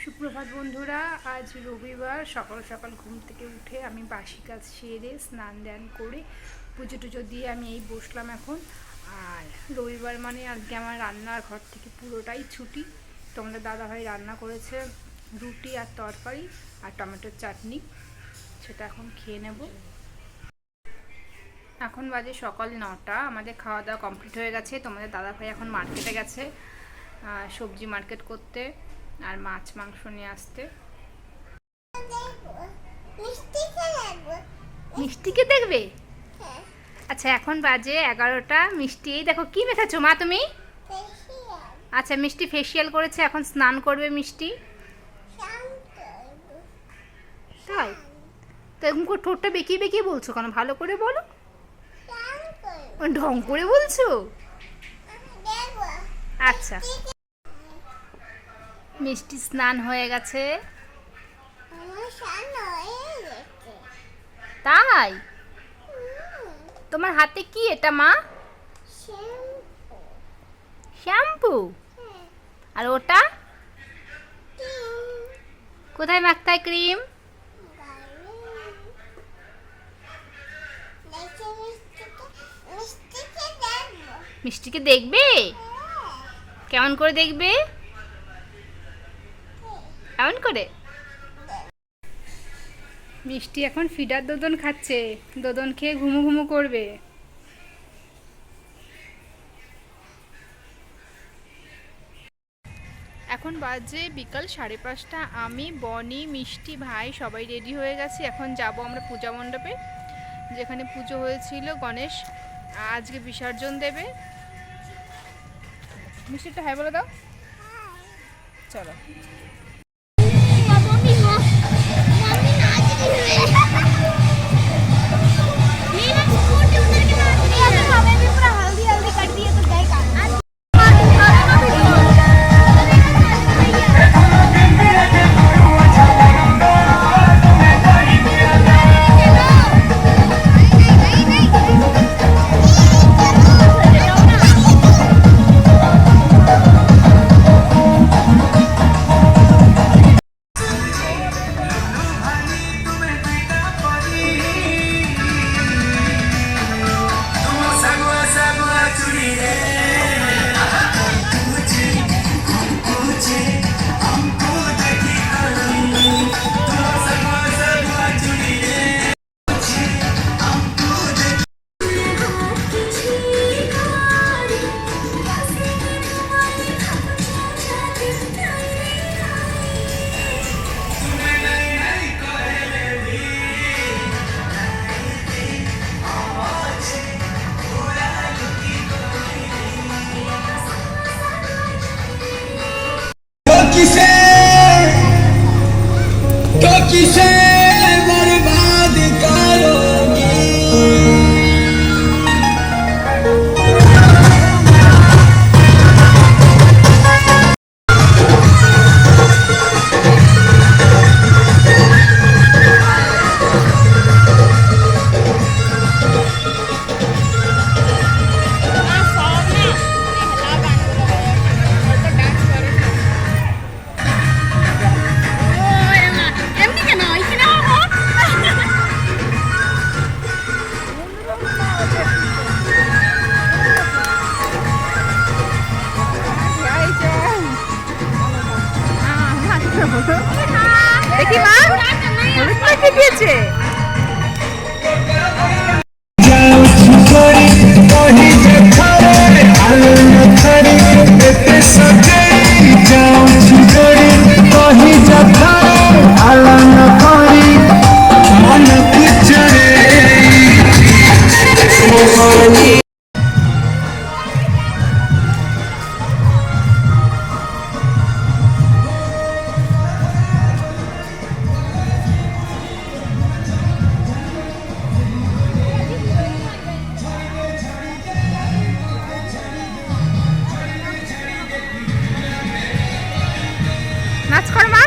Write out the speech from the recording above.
সুপ্রভাত বন্ধুরা, আজ রবিবার। সকাল সকাল ঘুম থেকে উঠে আমি বাসি কাজ সেরে স্নান দান করে পুজো টুজো দিয়ে আমি এই বসলাম এখন। আর রবিবার মানে আজকে আমার রান্নার ঘর থেকে পুরোটাই ছুটি। তোমাদের দাদাভাই রান্না করেছে রুটি আর তরকারি আর টমেটোর চাটনি, সেটা এখন খেয়ে নেব। এখন বাজে সকাল 9টা, আমাদের খাওয়া দাওয়া কমপ্লিট হয়ে গেছে। তোমাদের দাদাভাই এখন মার্কেটে গেছে সবজি মার্কেট করতে আর মাছ মাংস নিয়ে আসতে। মিষ্টিকে দেখবে? আচ্ছা, এখন বাজে 11টা। মিষ্টি এই দেখো কি মেখেছো মা তুমি? আচ্ছা, মিষ্টি ফেসিয়াল করেছে, এখন স্নান করবে মিষ্টি। তাই তো এরকম করে ঠোঁটটা বেঁকিয়ে বেঁকিয়ে বলছো কেন? ভালো করে বলো। ঢং করে বলছো? আচ্ছা, মিষ্টি স্নান হয়ে গেছে। তাই? তোমার হাতে কি এটা মা? শ্যাম্পু। আর ওটা কোথায় মাখতে হয়? ক্রিম। মিষ্টিকে দেখবে? কেমন করে দেখবে? এমন করে। মিষ্টি এখন ফিডার দোদন খাচ্ছে, দোদন খেয়ে ঘুমু ঘুমু করবে। এখন বাজে বিকাল 5:30। আমি, বনি, মিষ্টি, ভাই সবাই রেডি হয়ে গেছি। এখন যাব আমরা পূজা মণ্ডপে, যেখানে পুজো হয়েছিল। গণেশ আজকে বিসর্জন দেবে। মিষ্টিটা হ্যাঁ বলে দাও। চলো। किसे बर्बाद करोगी? দেখি মা হলুদ মাখিয়ে দিয়েছে। নাচ কর মা।